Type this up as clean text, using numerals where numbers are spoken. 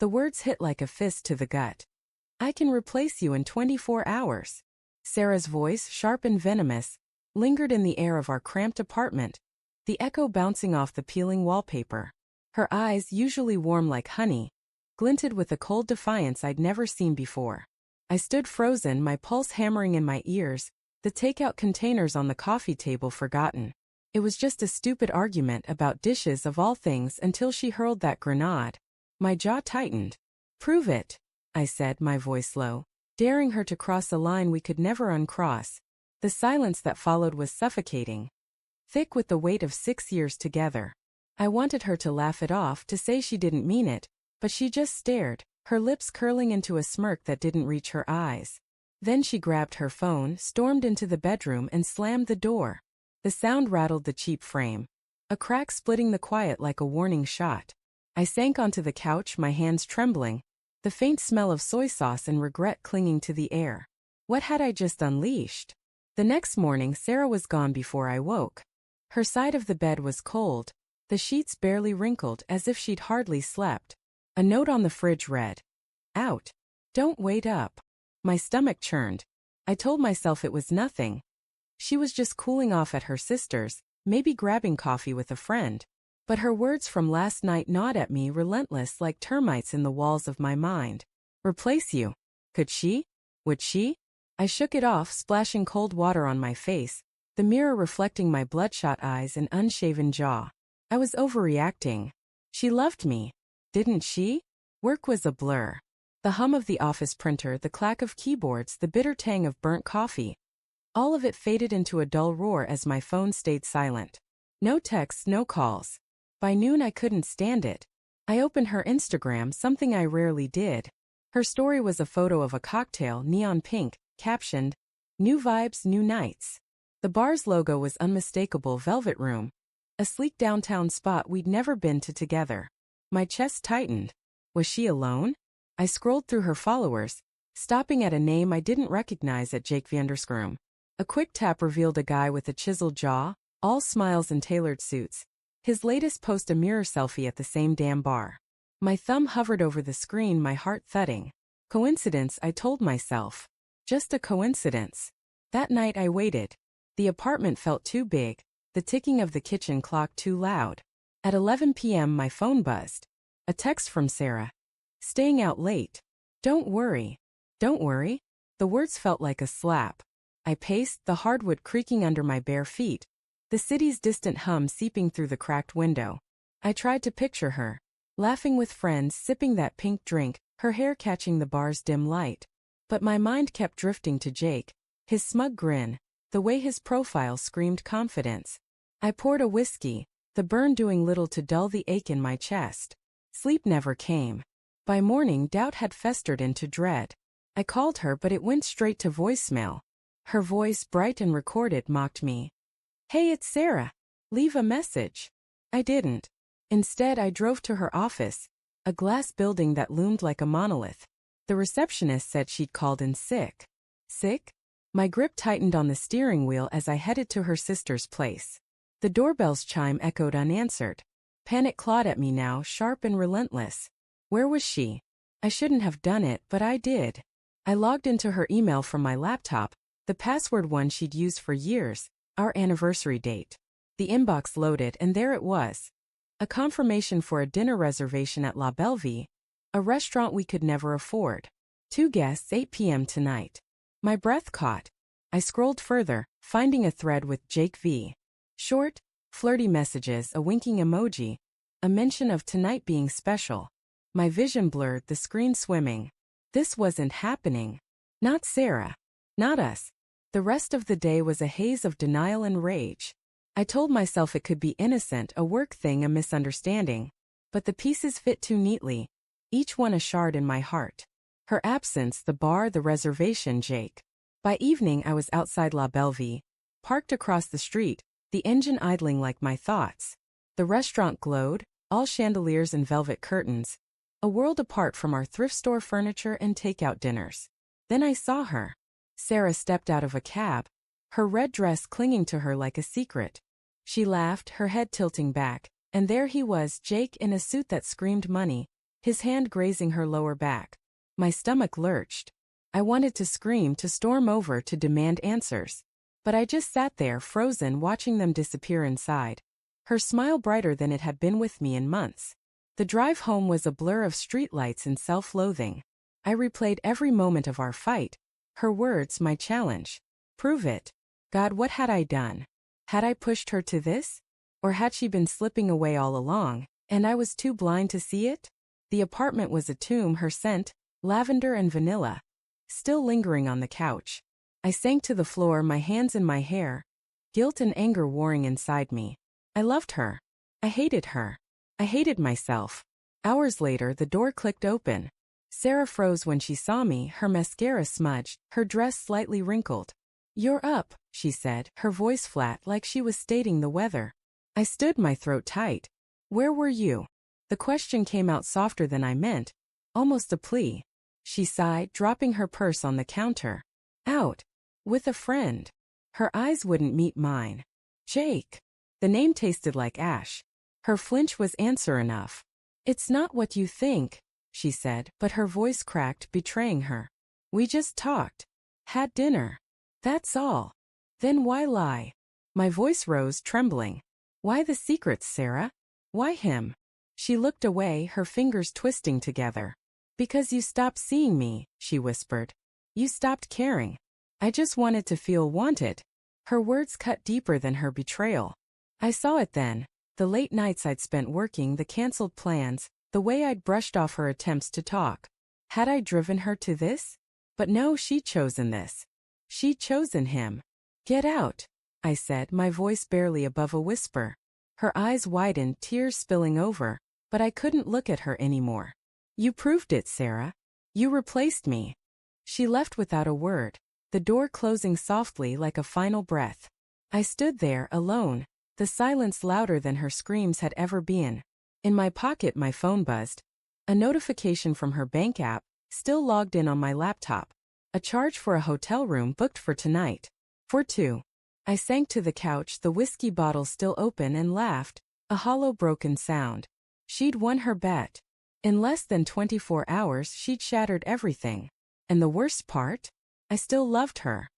The words hit like a fist to the gut. I can replace you in 24 hours. Sarah's voice, sharp and venomous, lingered in the air of our cramped apartment, the echo bouncing off the peeling wallpaper. Her eyes, usually warm like honey, glinted with a cold defiance I'd never seen before. I stood frozen, my pulse hammering in my ears, the takeout containers on the coffee table forgotten. It was just a stupid argument about dishes of all things until she hurled that grenade. My jaw tightened. Prove it, I said, my voice low, daring her to cross a line we could never uncross. The silence that followed was suffocating, thick with the weight of 6 years together. I wanted her to laugh it off, to say she didn't mean it, but she just stared, her lips curling into a smirk that didn't reach her eyes. Then she grabbed her phone, stormed into the bedroom and slammed the door. The sound rattled the cheap frame, a crack splitting the quiet like a warning shot. I sank onto the couch, my hands trembling, the faint smell of soy sauce and regret clinging to the air. What had I just unleashed? The next morning Sarah was gone before I woke. Her side of the bed was cold, the sheets barely wrinkled as if she'd hardly slept. A note on the fridge read, "Out. Don't wait up." My stomach churned. I told myself it was nothing. She was just cooling off at her sister's, maybe grabbing coffee with a friend. But her words from last night gnawed at me, relentless like termites in the walls of my mind. Replace you. Could she? Would she? I shook it off, splashing cold water on my face, the mirror reflecting my bloodshot eyes and unshaven jaw. I was overreacting. She loved me, didn't she? Work was a blur. The hum of the office printer, the clack of keyboards, the bitter tang of burnt coffee. All of it faded into a dull roar as my phone stayed silent. No texts, no calls. By noon I couldn't stand it. I opened her Instagram, something I rarely did. Her story was a photo of a cocktail, neon pink, captioned, "New vibes, new nights." The bar's logo was unmistakable, Velvet Room, a sleek downtown spot we'd never been to together. My chest tightened. Was she alone? I scrolled through her followers, stopping at a name I didn't recognize at Jake Vanderscroom. A quick tap revealed a guy with a chiseled jaw, all smiles and tailored suits. His latest post, a mirror selfie at the same damn bar. My thumb hovered over the screen, my heart thudding. Coincidence, I told myself. Just a coincidence. That night I waited. The apartment felt too big, the ticking of the kitchen clock too loud. At 11 p.m. my phone buzzed. A text from Sarah. Staying out late. Don't worry. Don't worry. The words felt like a slap. I paced, the hardwood creaking under my bare feet, the city's distant hum seeping through the cracked window. I tried to picture her, laughing with friends, sipping that pink drink, her hair catching the bar's dim light. But my mind kept drifting to Jake, his smug grin, the way his profile screamed confidence. I poured a whiskey, the burn doing little to dull the ache in my chest. Sleep never came. By morning doubt had festered into dread. I called her but it went straight to voicemail. Her voice, bright and recorded, mocked me. "Hey, it's Sarah. Leave a message." I didn't. Instead, I drove to her office, a glass building that loomed like a monolith. The receptionist said she'd called in sick. Sick? My grip tightened on the steering wheel as I headed to her sister's place. The doorbell's chime echoed unanswered. Panic clawed at me now, sharp and relentless. Where was she? I shouldn't have done it, but I did. I logged into her email from my laptop, the password one she'd used for years, our anniversary date. The inbox loaded and there it was. A confirmation for a dinner reservation at La Bellevue, a restaurant we could never afford. 2 guests, 8 p.m. tonight. My breath caught. I scrolled further, finding a thread with Jake V. Short, flirty messages, a winking emoji, a mention of tonight being special. My vision blurred, the screen swimming. This wasn't happening. Not Sarah. Not us. The rest of the day was a haze of denial and rage. I told myself it could be innocent, a work thing, a misunderstanding. But the pieces fit too neatly, each one a shard in my heart. Her absence, the bar, the reservation, Jake. By evening I was outside La Bellevue, parked across the street, the engine idling like my thoughts. The restaurant glowed, all chandeliers and velvet curtains, a world apart from our thrift store furniture and takeout dinners. Then I saw her. Sarah stepped out of a cab, her red dress clinging to her like a secret. She laughed, her head tilting back, and there he was, Jake, in a suit that screamed money, his hand grazing her lower back. My stomach lurched. I wanted to scream, to storm over, to demand answers. But I just sat there, frozen, watching them disappear inside. Her smile brighter than it had been with me in months. The drive home was a blur of streetlights and self-loathing. I replayed every moment of our fight. Her words, my challenge. Prove it. God, what had I done? Had I pushed her to this? Or had she been slipping away all along, and I was too blind to see it? The apartment was a tomb, her scent, lavender and vanilla, still lingering on the couch. I sank to the floor, my hands in my hair, guilt and anger warring inside me. I loved her. I hated her. I hated myself. Hours later, the door clicked open. Sarah froze when she saw me, her mascara smudged, her dress slightly wrinkled. "You're up," she said, her voice flat like she was stating the weather. I stood, my throat tight. "Where were you?" The question came out softer than I meant, almost a plea. She sighed, dropping her purse on the counter. "Out. With a friend." Her eyes wouldn't meet mine. "Jake." The name tasted like ash. Her flinch was answer enough. "It's not what you think," she said, but her voice cracked, betraying her. "We just talked. Had dinner. That's all. Then why lie?" My voice rose, trembling. "Why the secrets, Sarah? Why him?" She looked away, her fingers twisting together. "Because you stopped seeing me," she whispered. "You stopped caring. I just wanted to feel wanted." Her words cut deeper than her betrayal. I saw it then. The late nights I'd spent working, the canceled plans, the way I'd brushed off her attempts to talk. Had I driven her to this? But no, she'd chosen this. She'd chosen him. "Get out," I said, my voice barely above a whisper. Her eyes widened, tears spilling over, but I couldn't look at her anymore. "You proved it, Sarah. You replaced me." She left without a word, the door closing softly like a final breath. I stood there, alone, the silence louder than her screams had ever been. In my pocket, my phone buzzed. A notification from her bank app, still logged in on my laptop. A charge for a hotel room booked for tonight. For two. I sank to the couch, the whiskey bottle still open, and laughed, a hollow broken sound. She'd won her bet. In less than 24 hours she'd shattered everything. And the worst part? I still loved her.